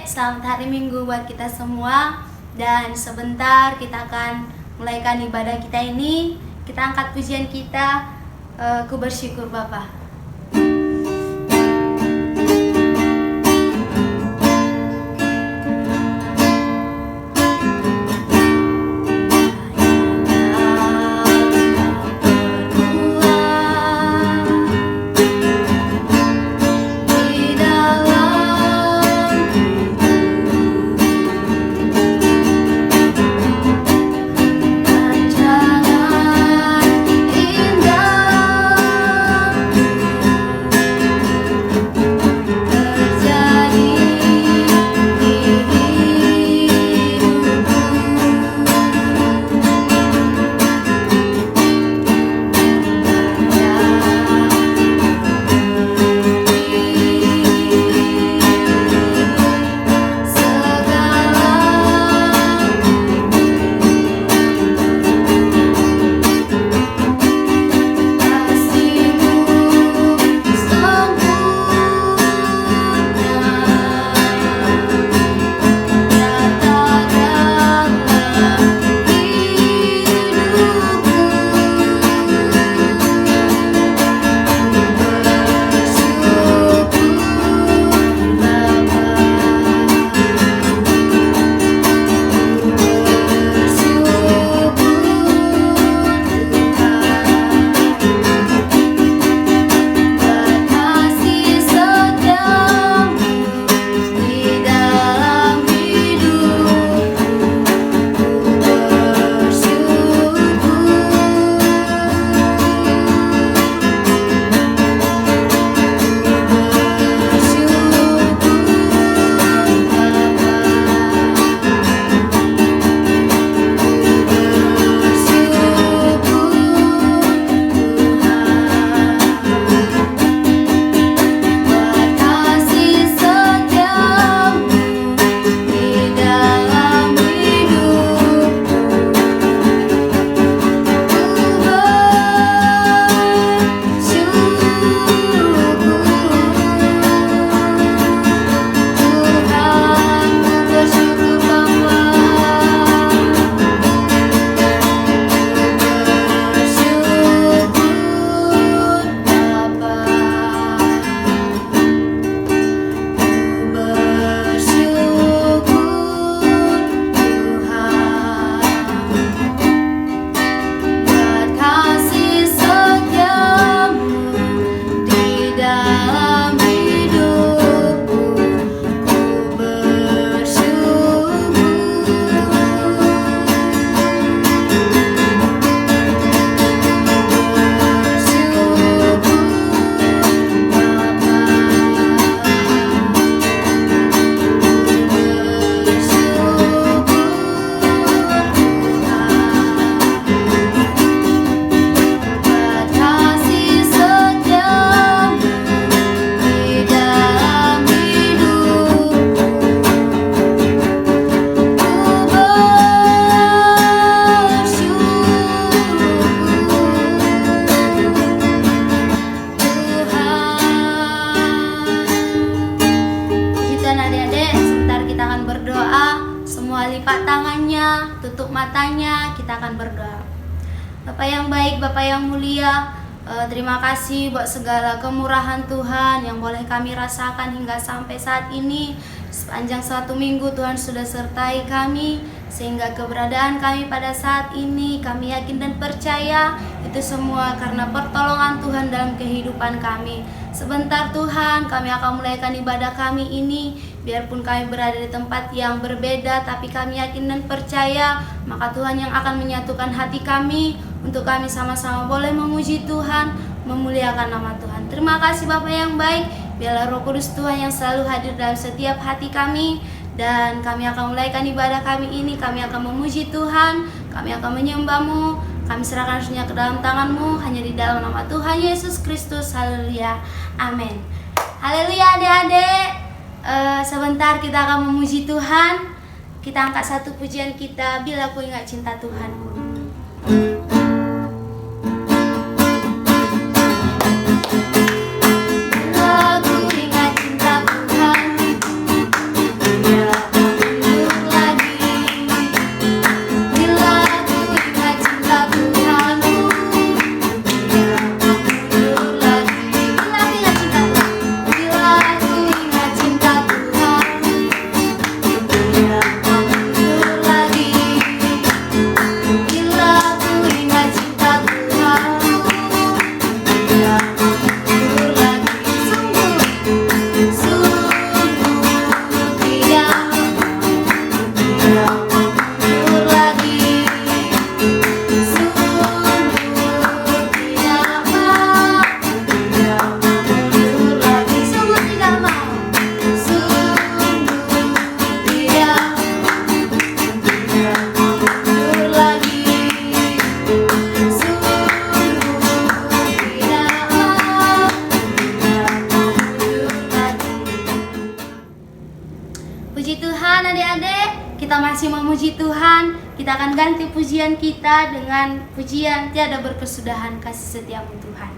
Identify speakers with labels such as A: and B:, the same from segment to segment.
A: selamat hari Minggu buat kita semua. Dan sebentar kita akan mulaikan ibadah kita ini. Kita angkat pujian kita, Ku bersyukur Bapa. Lipat tangannya, tutup matanya, kita akan berdoa. Bapak yang baik, Bapak yang mulia, terima kasih buat segala kemurahan Tuhan yang boleh kami rasakan hingga sampai saat ini. Sepanjang suatu minggu Tuhan sudah sertai kami, sehingga keberadaan kami pada saat ini kami yakin dan percaya itu semua karena pertolongan Tuhan dalam kehidupan kami. Sebentar Tuhan, kami akan mulaikan ibadah kami ini. Biarpun kami berada di tempat yang berbeda, tapi kami yakin dan percaya maka Tuhan yang akan menyatukan hati kami untuk kami sama-sama boleh memuji Tuhan, memuliakan nama Tuhan. Terima kasih Bapa yang baik. Biarlah Roh Kudus Tuhan yang selalu hadir dalam setiap hati kami. Dan kami akan mulaikan ibadah kami ini. Kami akan memuji Tuhan, kami akan menyembah-Mu, kami serahkan semuanya ke dalam tangan-Mu, hanya di dalam nama Tuhan Yesus Kristus. Haleluya, amin. Haleluya adik-adik. Sebentar kita akan memuji Tuhan. Kita angkat satu pujian kita, Bila Ku Ingat Cinta Tuhanku. Bila ku ingat cinta Tuhan, memuji Tuhan, kita akan ganti pujian kita dengan pujian tiada berkesudahan kasih setiamu Tuhan.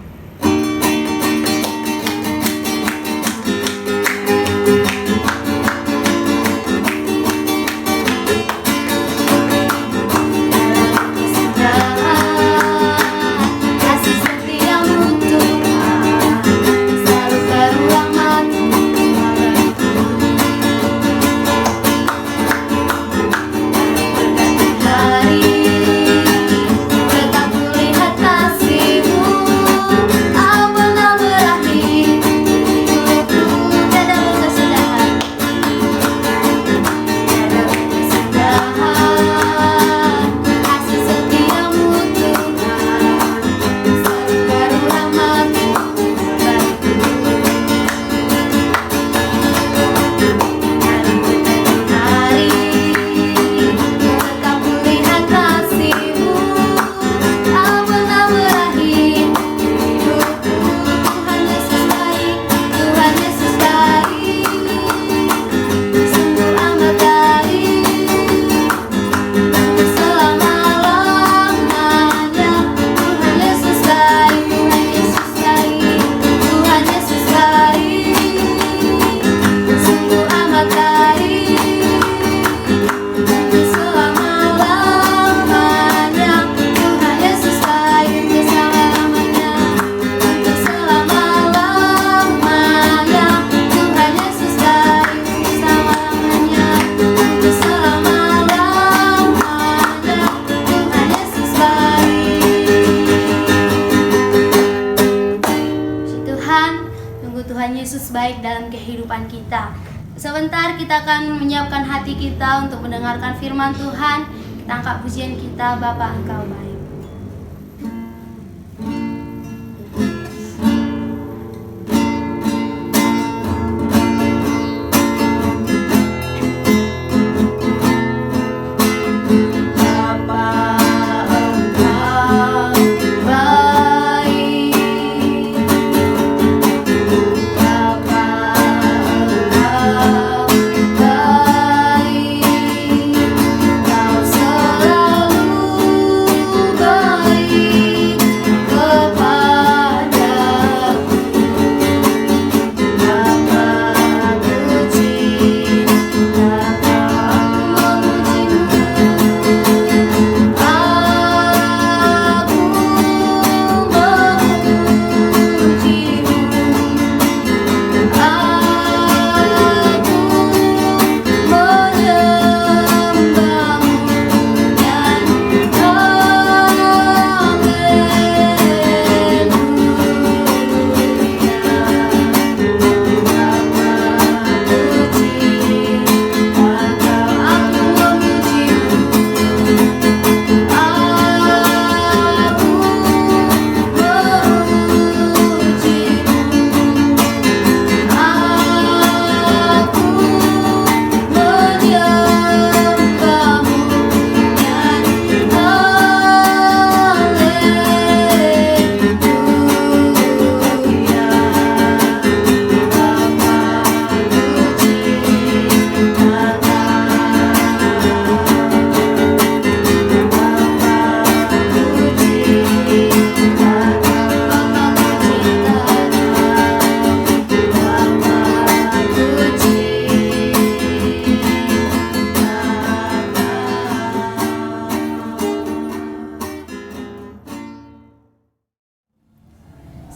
A: Baik dalam kehidupan kita. Sebentar kita akan menyiapkan hati kita untuk mendengarkan firman Tuhan. Kita angkat pujian kita, Bapa Engkau baik.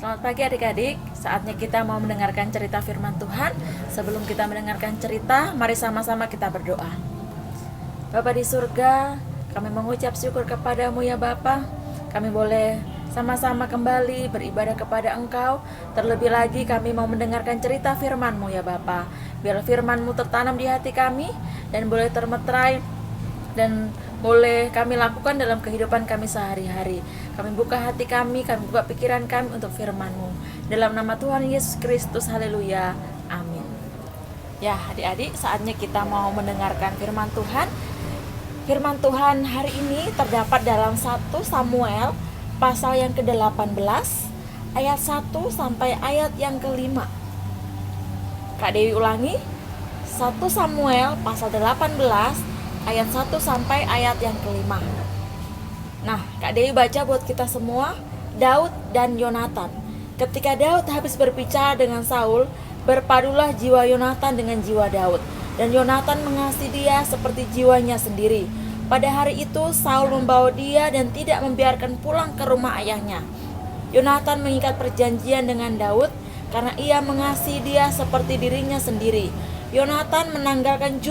B: Selamat pagi adik-adik, saatnya kita mau mendengarkan cerita firman Tuhan. Sebelum kita mendengarkan cerita, mari sama-sama kita berdoa. Bapa di surga, kami mengucap syukur kepadamu ya Bapa. Kami boleh sama-sama kembali beribadah kepada Engkau. Terlebih lagi kami mau mendengarkan cerita firman-Mu ya Bapa. Biar firman-Mu tertanam di hati kami dan boleh termeterai dan boleh kami lakukan dalam kehidupan kami sehari-hari. Kami buka hati kami buka pikiran kami untuk firman-Mu. Dalam nama Tuhan Yesus Kristus, haleluya, amin. Ya adik-adik, saatnya kita mau mendengarkan firman Tuhan. Firman Tuhan hari ini terdapat dalam 1 Samuel pasal yang ke-18 ayat 1 sampai ayat yang ke-5. Kak Dewi ulangi, 1 Samuel pasal 18 ayat 1 sampai ayat yang kelima. Nah, Kak Dewi baca buat kita semua. Daud dan Yonatan. Ketika Daud habis berbicara dengan Saul, berpadulah jiwa Yonatan dengan jiwa Daud, dan Yonatan mengasihi dia seperti jiwanya sendiri. Pada hari itu Saul membawa dia dan tidak membiarkan pulang ke rumah ayahnya. Yonatan mengikat perjanjian dengan Daud karena ia mengasihi dia seperti dirinya sendiri. Yonatan menanggalkan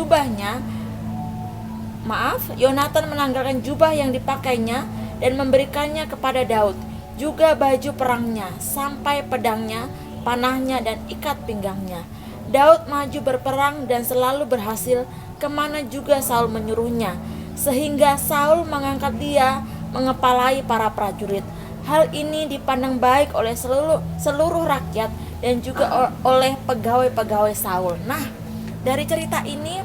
B: jubah yang dipakainya dan memberikannya kepada Daud, juga baju perangnya, sampai pedangnya, panahnya, dan ikat pinggangnya. Daud maju berperang dan selalu berhasil kemana juga Saul menyuruhnya, sehingga Saul mengangkat dia mengepalai para prajurit. Hal ini dipandang baik oleh seluruh rakyat dan juga oleh pegawai-pegawai Saul. Nah, dari cerita ini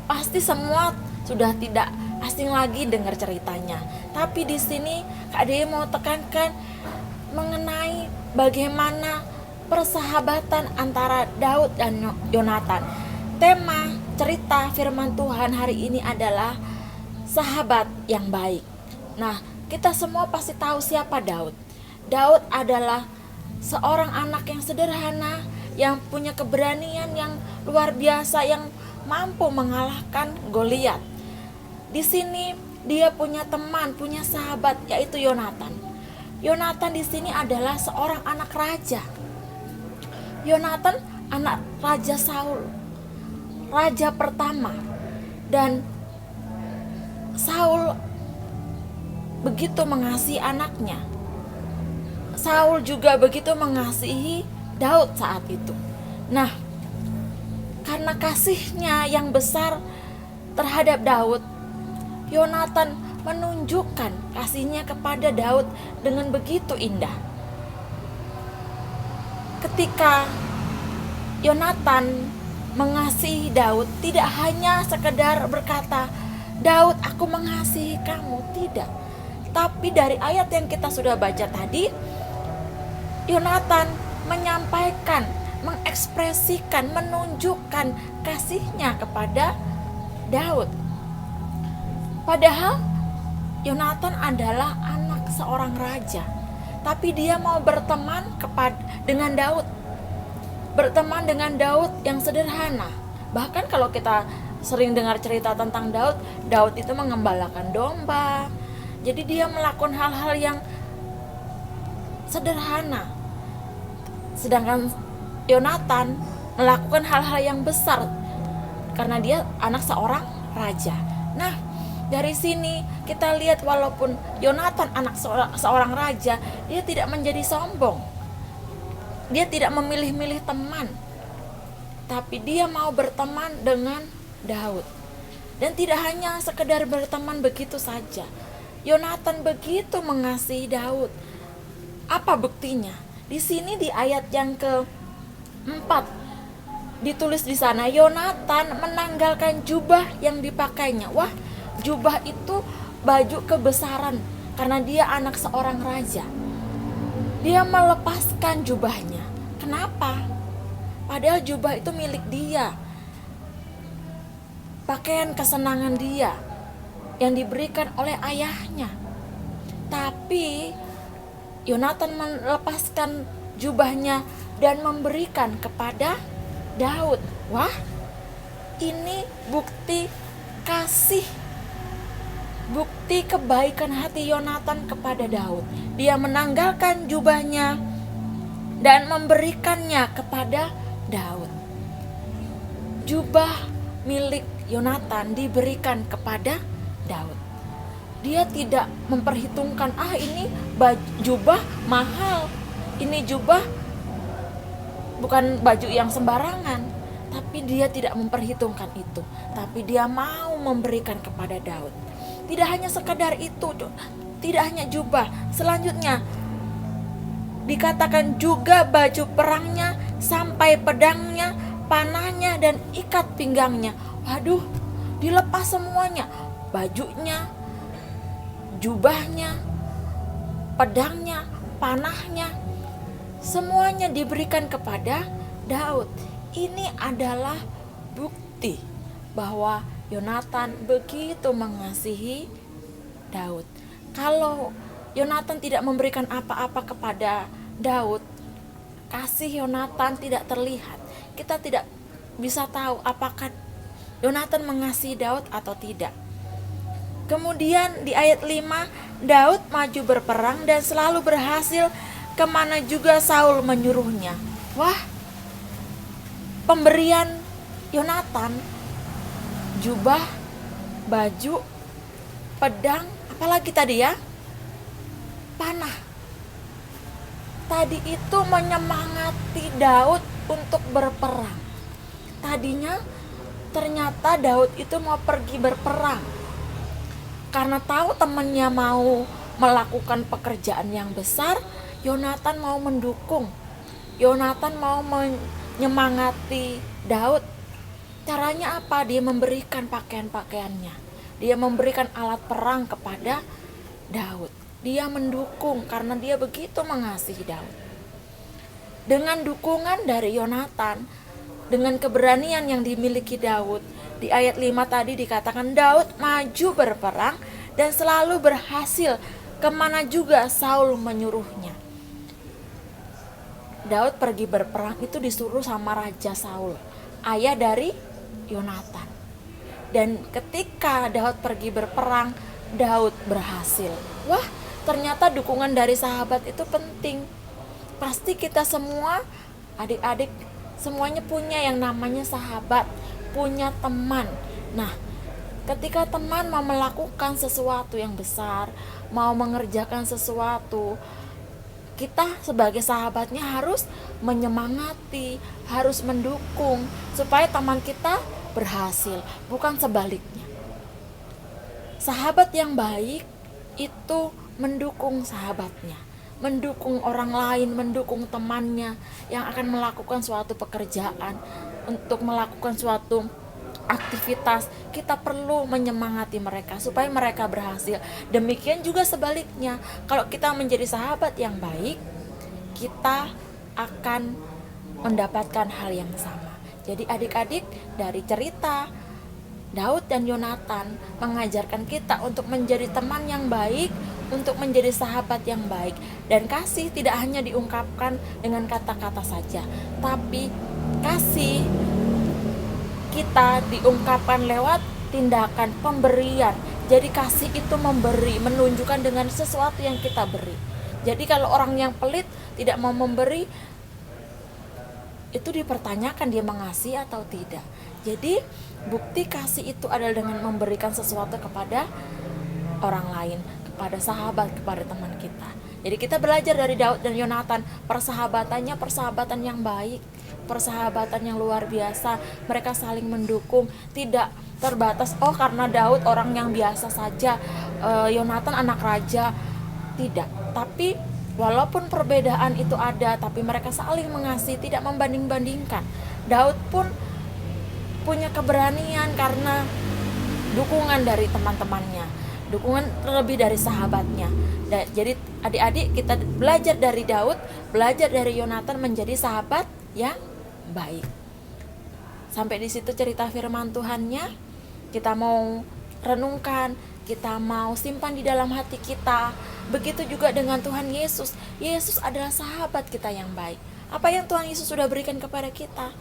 B: pasti semua sudah tidak asing lagi dengar ceritanya. Tapi di sini Kak Dewi mau tekankan mengenai bagaimana persahabatan antara Daud dan Yonatan. Tema cerita firman Tuhan hari ini adalah sahabat yang baik. Nah, kita semua pasti tahu siapa Daud. Daud adalah seorang anak yang sederhana, yang punya keberanian yang luar biasa, yang mampu mengalahkan Goliat. Di sini dia punya teman, punya sahabat, yaitu Yonatan. Yonatan di sini adalah seorang anak raja. Yonatan anak Raja Saul, raja pertama. Dan Saul begitu mengasihi anaknya. Saul juga begitu mengasihi Daud saat itu. Nah, karena kasihnya yang besar terhadap Daud, Yonatan menunjukkan kasihnya kepada Daud dengan begitu indah. Ketika Yonatan mengasihi Daud, tidak hanya sekedar berkata, "Daud, aku mengasihi kamu," tidak. Tapi dari ayat yang kita sudah baca tadi, Yonatan menyampaikan, mengekspresikan, menunjukkan kasihnya kepada Daud. Padahal Yonatan adalah anak seorang raja, tapi dia mau berteman dengan Daud. Berteman dengan Daud yang sederhana. Bahkan kalau kita sering dengar cerita tentang Daud, Daud itu mengembalakan domba. Jadi dia melakukan hal-hal yang sederhana. Sedangkan Yonatan melakukan hal-hal yang besar karena dia anak seorang raja. Nah, dari sini kita lihat walaupun Yonatan anak seorang raja, dia tidak menjadi sombong. Dia tidak memilih-milih teman, tapi dia mau berteman dengan Daud. Dan tidak hanya sekedar berteman begitu saja. Yonatan begitu mengasihi Daud. Apa buktinya? Di sini di ayat yang ke-4 ditulis di sana, Yonatan menanggalkan jubah yang dipakainya. Wah, jubah itu baju kebesaran karena dia anak seorang raja. Dia melepaskan jubahnya. Kenapa? Padahal jubah itu milik dia. Pakaian kesenangan dia yang diberikan oleh ayahnya. Tapi Yonatan melepaskan jubahnya dan memberikan kepada Daud. Wah, ini bukti kasih, bukti kebaikan hati Yonatan kepada Daud. Dia menanggalkan jubahnya dan memberikannya kepada Daud. Jubah milik Yonatan diberikan kepada Daud. Dia tidak memperhitungkan, ini jubah mahal, ini jubah bukan baju yang sembarangan. Tapi dia tidak memperhitungkan itu. Tapi dia mau memberikan kepada Daud. Tidak hanya sekadar itu, tidak hanya jubah. Selanjutnya dikatakan juga baju perangnya, sampai pedangnya, panahnya, dan ikat pinggangnya. Waduh, dilepas semuanya. Bajunya, jubahnya, pedangnya, panahnya, semuanya diberikan kepada Daud. Ini adalah bukti bahwa Yonatan begitu mengasihi Daud. Kalau Yonatan tidak memberikan apa-apa kepada Daud, kasih Yonatan tidak terlihat. Kita tidak bisa tahu apakah Yonatan mengasihi Daud atau tidak. Kemudian di ayat 5, Daud maju berperang dan selalu berhasil kemana juga Saul menyuruhnya. Wah, pemberian Yonatan, jubah, baju, pedang, apalagi tadi ya, panah. Tadi itu menyemangati Daud untuk berperang. Tadinya ternyata Daud itu mau pergi berperang karena tahu temannya mau melakukan pekerjaan yang besar. Yonatan mau mendukung, Yonatan mau menyemangati Daud. Caranya apa? Dia memberikan pakaian-pakaiannya, dia memberikan alat perang kepada Daud. Dia mendukung karena dia begitu mengasihi Daud. Dengan dukungan dari Yonatan, dengan keberanian yang dimiliki Daud, di ayat 5 tadi dikatakan Daud maju berperang dan selalu berhasil kemana juga Saul menyuruhnya. Daud pergi berperang itu disuruh sama Raja Saul, ayah dari Yonatan. Dan ketika Daud pergi berperang, Daud berhasil. Wah, ternyata dukungan dari sahabat itu penting. Pasti kita semua, adik-adik, semuanya punya yang namanya sahabat, punya teman. Nah, ketika teman mau melakukan sesuatu yang besar, mau mengerjakan sesuatu, kita sebagai sahabatnya harus menyemangati, harus mendukung supaya teman kita berhasil, bukan sebaliknya. Sahabat yang baik itu mendukung sahabatnya, mendukung orang lain, mendukung temannya yang akan melakukan suatu pekerjaan, untuk melakukan suatu aktivitas. Kita perlu menyemangati mereka supaya mereka berhasil. Demikian juga sebaliknya, kalau kita menjadi sahabat yang baik, kita akan mendapatkan hal yang sama. Jadi adik-adik, dari cerita Daud dan Yonatan mengajarkan kita untuk menjadi teman yang baik, untuk menjadi sahabat yang baik. Dan kasih tidak hanya diungkapkan dengan kata-kata saja, tapi kasih kita diungkapkan lewat tindakan pemberian. Jadi kasih itu memberi, menunjukkan dengan sesuatu yang kita beri. Jadi kalau orang yang pelit tidak mau memberi, itu dipertanyakan dia mengasihi atau tidak. Jadi bukti kasih itu adalah dengan memberikan sesuatu kepada orang lain, kepada sahabat, kepada teman kita. Jadi kita belajar dari Daud dan Yonatan, persahabatannya persahabatan yang baik, persahabatan yang luar biasa. Mereka saling mendukung, tidak terbatas karena Daud orang yang biasa saja, Yonatan anak raja, tidak. Tapi walaupun perbedaan itu ada, tapi mereka saling mengasihi, tidak membanding-bandingkan. Daud pun punya keberanian karena dukungan dari teman-temannya, dukungan terlebih dari sahabatnya. Jadi adik-adik, kita belajar dari Daud, belajar dari Yonatan menjadi sahabat yang baik. Sampai di situ cerita firman Tuhannya. Kita mau renungkan, kita mau simpan di dalam hati kita. Begitu juga dengan Tuhan Yesus. Yesus adalah sahabat kita yang baik. Apa yang Tuhan Yesus sudah berikan kepada kita?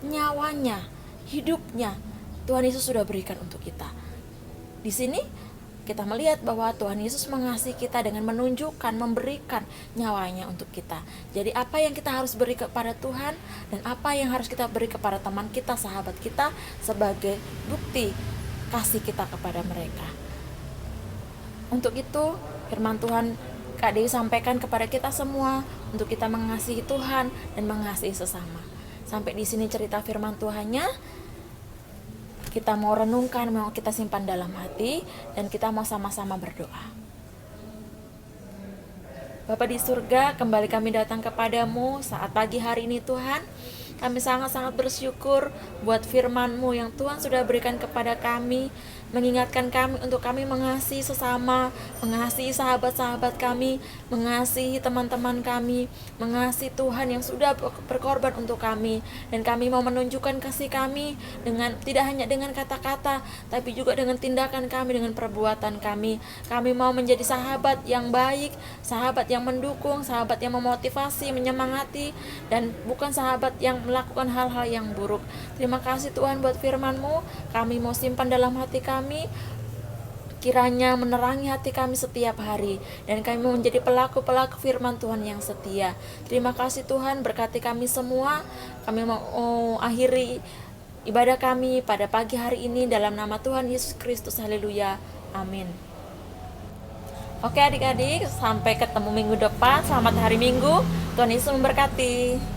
B: Nyawanya, hidupnya, Tuhan Yesus sudah berikan untuk kita. Di sini kita melihat bahwa Tuhan Yesus mengasihi kita dengan menunjukkan, memberikan nyawanya untuk kita. Jadi apa yang kita harus beri kepada Tuhan dan apa yang harus kita beri kepada teman kita, sahabat kita, sebagai bukti kasih kita kepada mereka. Untuk itu firman Tuhan Kak Dewi sampaikan kepada kita semua untuk kita mengasihi Tuhan dan mengasihi sesama. Sampai di sini cerita firman Tuhannya. Kita mau renungkan, mau kita simpan dalam hati, dan kita mau sama-sama berdoa. Bapa di surga, kembali kami datang kepadamu saat pagi hari ini Tuhan. Kami sangat-sangat bersyukur buat firman-Mu yang Tuhan sudah berikan kepada kami. mengingatkan kami untuk kami mengasihi sesama, mengasihi sahabat-sahabat kami, mengasihi teman-teman kami, mengasihi Tuhan yang sudah berkorban untuk kami. Dan kami mau menunjukkan kasih kami dengan tidak hanya dengan kata-kata, tapi juga dengan tindakan kami, dengan perbuatan kami. Kami mau menjadi sahabat yang baik, sahabat yang mendukung, sahabat yang memotivasi, menyemangati, dan bukan sahabat yang melakukan hal-hal yang buruk. Terima kasih Tuhan buat firman-Mu. Kami mau simpan dalam hati kami, kiranya menerangi hati kami setiap hari, dan kami mau menjadi pelaku-pelaku firman Tuhan yang setia. Terima kasih Tuhan, berkati kami semua. Kami mau akhiri ibadah kami pada pagi hari ini dalam nama Tuhan Yesus Kristus. Haleluya, amin. Oke adik-adik, sampai ketemu minggu depan. Selamat hari Minggu, Tuhan Yesus memberkati.